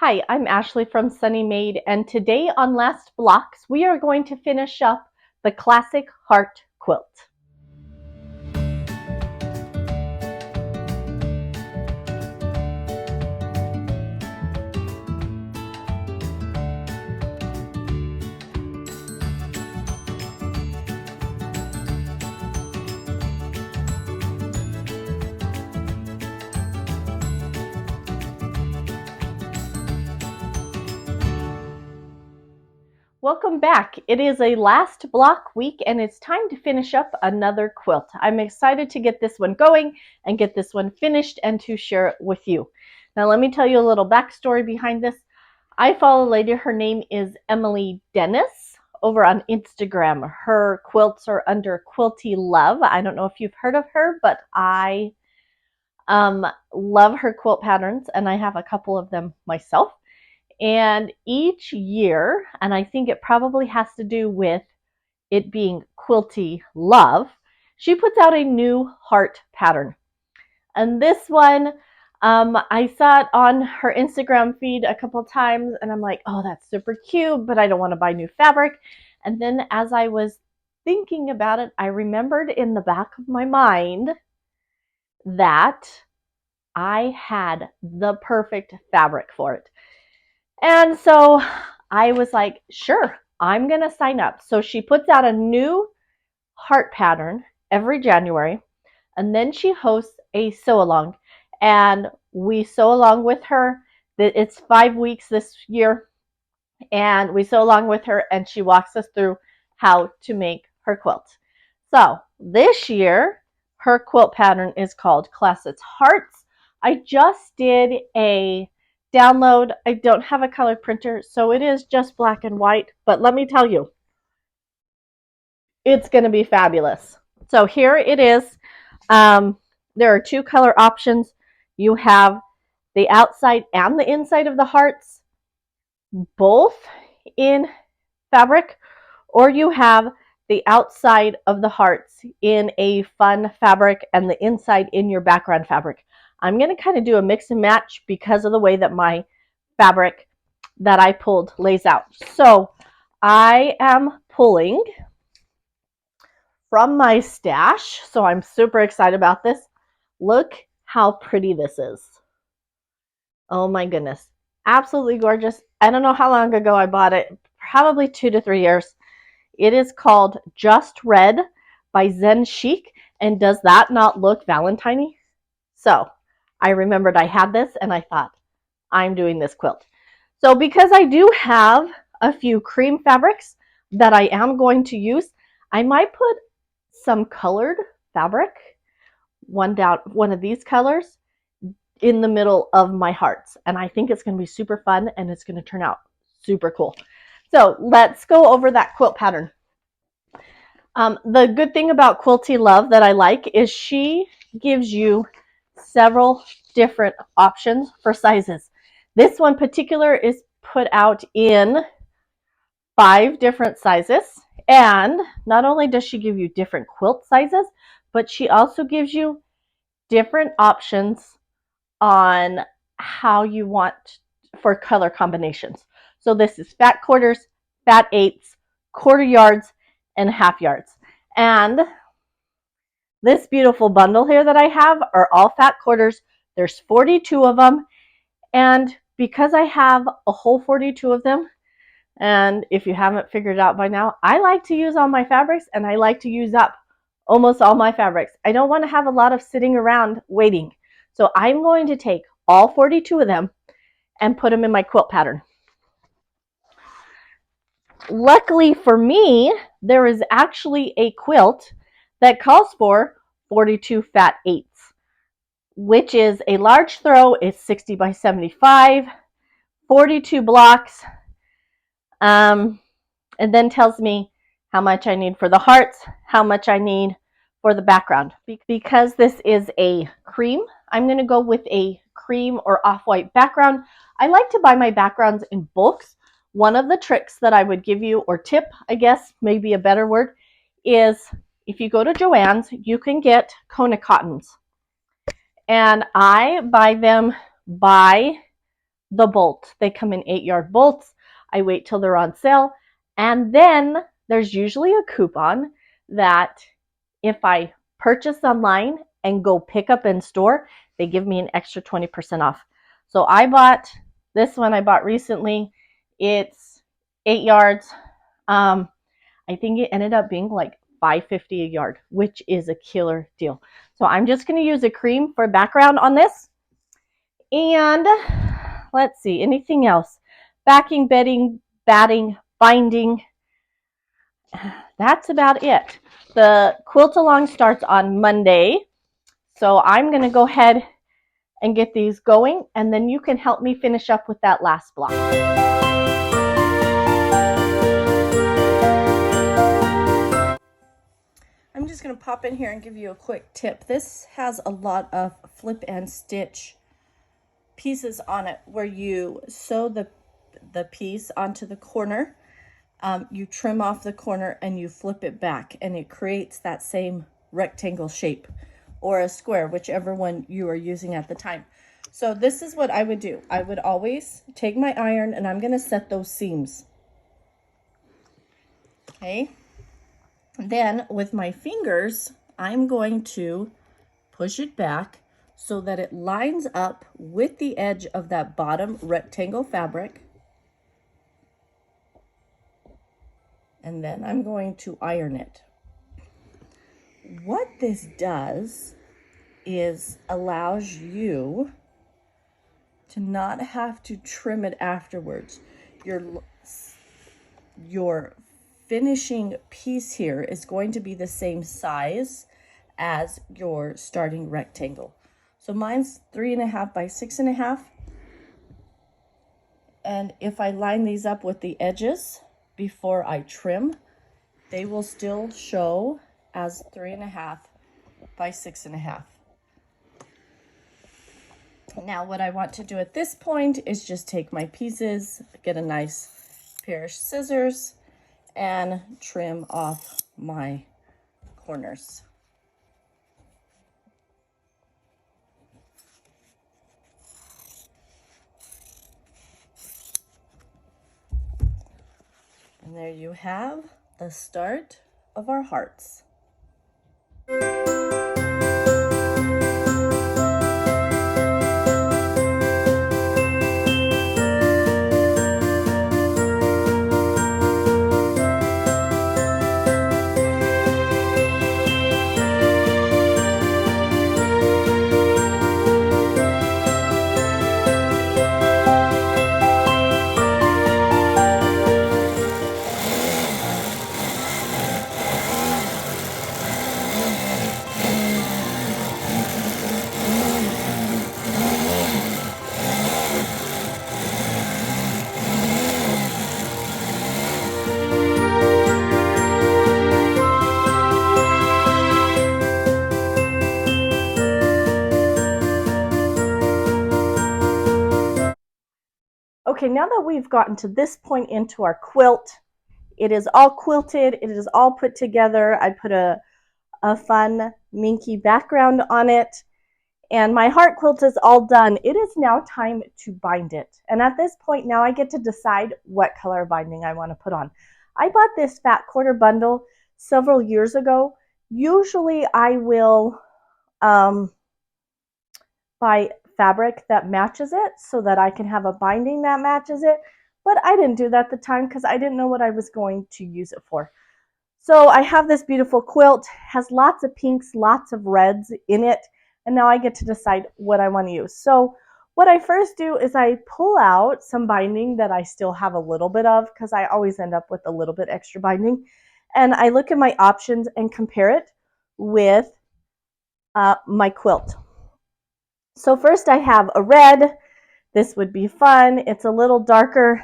Hi, I'm Ashley from Sunny Maid, and today on Last Blocks, we are going to finish up the Classic Heart Quilt. Welcome back. It is a last block week and it's time to finish up another quilt. I'm excited to get this one going and get this one finished and to share it with you. Now let me tell you a little backstory behind this. I follow a lady, her name is Emily Dennis over on Instagram. Her quilts are under Quilty Love. I don't know if you've heard of her, but I love her quilt patterns and I have a couple of them myself. And each year, and I think it probably has to do with it being Quilty Love, she puts out a new heart pattern. And this one, I saw it on her Instagram feed a couple times and I'm like, oh, that's super cute, but I don't want to buy new fabric. And then as I was thinking about it, I remembered in the back of my mind that I had the perfect fabric for it. And so I was like, sure, I'm going to sign up. So she puts out a new heart pattern every January, and then she hosts a sew along. And we sew along with her. It's 5 weeks this year, and we sew along with her, and she walks us through how to make her quilt. So this year, her quilt pattern is called Classic Hearts. I just did a download. I don't have a color printer, so it is just black and white, but let me tell you, it's going to be fabulous. So here it is. There are two color options. You have the outside and the inside of the hearts, both in fabric, or you have the outside of the hearts in a fun fabric and the inside in your background fabric. I'm going to kind of do a mix and match because of the way that my fabric that I pulled lays out. So I am pulling from my stash, so I'm super excited about this. Look how pretty this is. Oh my goodness. Absolutely gorgeous. I don't know how long ago I bought it, probably 2 to 3 years. It is called Just Red by Zen Chic, and does that not look Valentine-y? So I remembered I had this and I thought, I'm doing this quilt. So because I do have a few cream fabrics that I am going to use, I might put some colored fabric, one of these colors, in the middle of my hearts. And I think it's going to be super fun and it's going to turn out super cool. So let's go over that quilt pattern. The good thing about Quilty Love that I like is she gives you several different options for sizes. This one particular is put out in 5 different sizes. And not only does she give you different quilt sizes, but she also gives you different options on how you want for color combinations. So this is fat quarters, fat eighths, quarter yards, and half yards. And this beautiful bundle here that I have are all fat quarters. There's 42 of them. And because I have a whole 42 of them, and if you haven't figured it out by now, I like to use all my fabrics and I like to use up almost all my fabrics. I don't want to have a lot of sitting around waiting. So I'm going to take all 42 of them and put them in my quilt pattern. Luckily for me, there is actually a quilt that calls for 42 fat eighths, which is a large throw. It's 60 by 75, 42 blocks, and then tells me how much I need for the hearts, how much I need for the background. Because this is a cream, I'm going to go with a cream or off-white background. I like to buy my backgrounds in bulks. One of the tricks that I would give you, or tip, I guess, maybe a better word, is if you go to Joann's, you can get Kona cottons. And I buy them by the bolt. They come in 8-yard bolts. I wait till they're on sale. And then there's usually a coupon that if I purchase online and go pick up in store, they give me an extra 20% off. So I bought this one I bought recently. It's 8 yards. I think it ended up being like $5.50 a yard, which is a killer deal. So I'm just going to use a cream for background on this. And let's see, anything else? Backing, bedding, batting, binding. That's about it. The quilt along starts on Monday. So I'm going to go ahead and get these going, and then you can help me finish up with that last block. I'm just going to pop in here and give you a quick tip. This has a lot of flip and stitch pieces on it where you sew the piece onto the corner, you trim off the corner and you flip it back, and it creates that same rectangle shape or a square, whichever one you are using at the time. So this is what I would do. I would always take my iron and I'm going to set those seams. Okay. Then with my fingers, I'm going to push it back so that it lines up with the edge of that bottom rectangle fabric. And then I'm going to iron it. What this does is allows you to not have to trim it afterwards. Your finishing piece here is going to be the same size as your starting rectangle. So mine's 3.5 by 6.5. And if I line these up with the edges before I trim, they will still show as 3.5 by 6.5. Now what I want to do at this point is just take my pieces, get a nice pair of scissors, and trim off my corners. And there you have the start of our hearts. Okay, now that we've gotten to this point into our quilt, it is all quilted, it is all put together. I put a fun minky background on it, and my heart quilt is all done. It is now time to bind it. And at this point now I get to decide what color binding I want to put on. I bought this fat quarter bundle several years ago. Usually I will buy fabric that matches it so that I can have a binding that matches it, but I didn't do that at the time because I didn't know what I was going to use it for. So I have this beautiful quilt, has lots of pinks, lots of reds in it, and now I get to decide what I want to use. So what I first do is I pull out some binding that I still have a little bit of, because I always end up with a little bit extra binding, and I look at my options and compare it with my quilt. So first I have a red. This would be fun. It's a little darker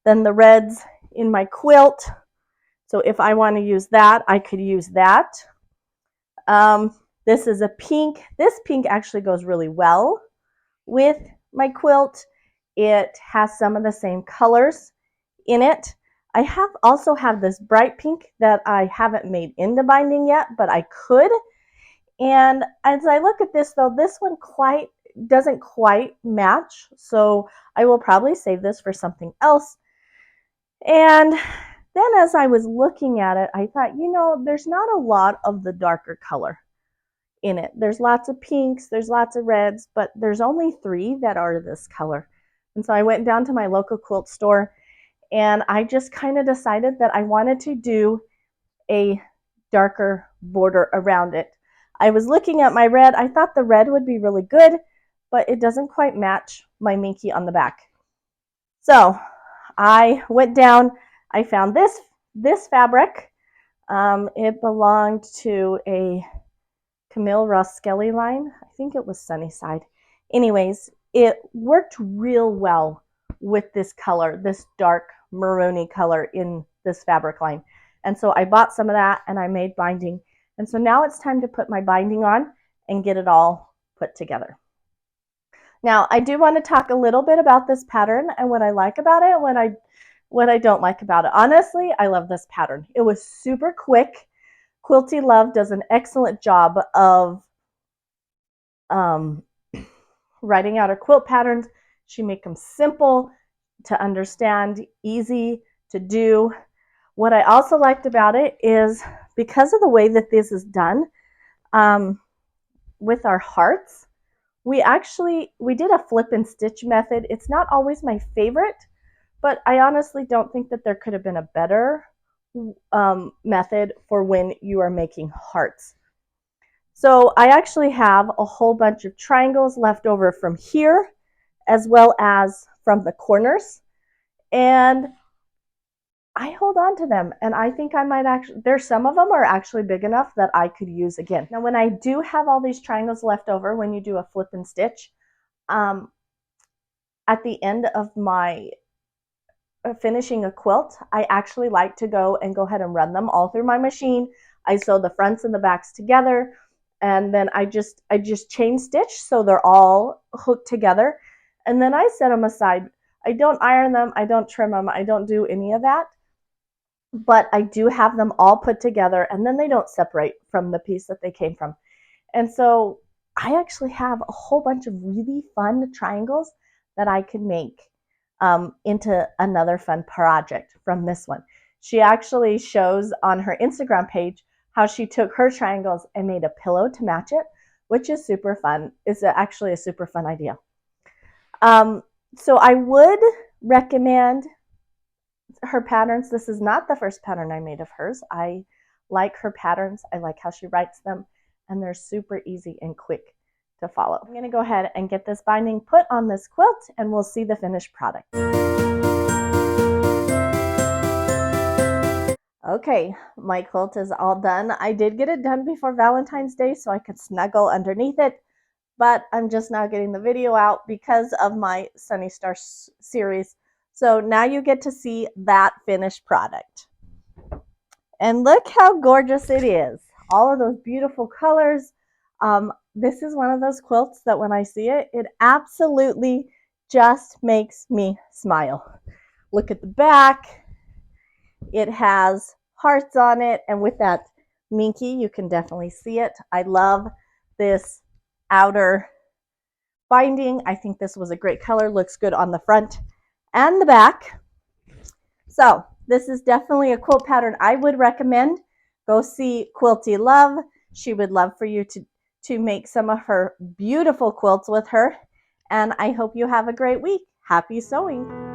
than the reds in my quilt. So if I want to use that, I could use that. This is a pink. This pink actually goes really well with my quilt. It has some of the same colors in it. I also have this bright pink that I haven't made into binding yet, but I could. And as I look at this though, this one quite doesn't quite match, so I will probably save this for something else. And then as I was looking at it, I thought, you know, there's not a lot of the darker color in it. There's lots of pinks, there's lots of reds, but there's only 3 that are this color. And so I went down to my local quilt store and I just kind of decided that I wanted to do a darker border around it. I was looking at my red. I thought the red would be really good, but it doesn't quite match my minky on the back. So I went down, I found this fabric. It belonged to a Camille Ross Skelly line. I think it was Sunnyside. Anyways, it worked real well with this color, this dark maroony color in this fabric line. And so I bought some of that and I made binding. And so now it's time to put my binding on and get it all put together. Now, I do want to talk a little bit about this pattern and what I like about it and what I don't like about it. Honestly, I love this pattern. It was super quick. Quilty Love does an excellent job of writing out her quilt patterns. She makes them simple to understand, easy to do. What I also liked about it is because of the way that this is done with our hearts, we did a flip and stitch method. It's not always my favorite, but I honestly don't think that there could have been a better method for when you are making hearts. So I actually have a whole bunch of triangles left over from here as well as from the corners, and I hold on to them, and I think I might actually, there's some of them are actually big enough that I could use again. Now when I do have all these triangles left over, when you do a flip and stitch, at the end of my finishing a quilt, I actually like to go ahead and run them all through my machine. I sew the fronts and the backs together, and then I just chain stitch so they're all hooked together, and then I set them aside. I don't iron them, I don't trim them, I don't do any of that, but I do have them all put together, and then they don't separate from the piece that they came from. And so I actually have a whole bunch of really fun triangles that I could make into another fun project from this one. She actually shows on her Instagram page how she took her triangles and made a pillow to match it, which is super fun. It's actually a super fun idea. So I would recommend her patterns. This is not the first pattern I made of hers. I like her patterns. I like how she writes them, and they're super easy and quick to follow. I'm going to go ahead and get this binding put on this quilt, and we'll see the finished product. Okay, my quilt is all done. I did get it done before Valentine's Day so I could snuggle underneath it, but I'm just now getting the video out because of my Sunny Star series. So now you get to see that finished product. And look how gorgeous it is. All of those beautiful colors. This is one of those quilts that when I see it, it absolutely just makes me smile. Look at the back. It has hearts on it, and with that minky, you can definitely see it. I love this outer binding. I think this was a great color. Looks good on the front and the back. So this is definitely a quilt pattern I would recommend. Go see Quilty Love. She would love for you to make some of her beautiful quilts with her. And I hope you have a great week. Happy sewing.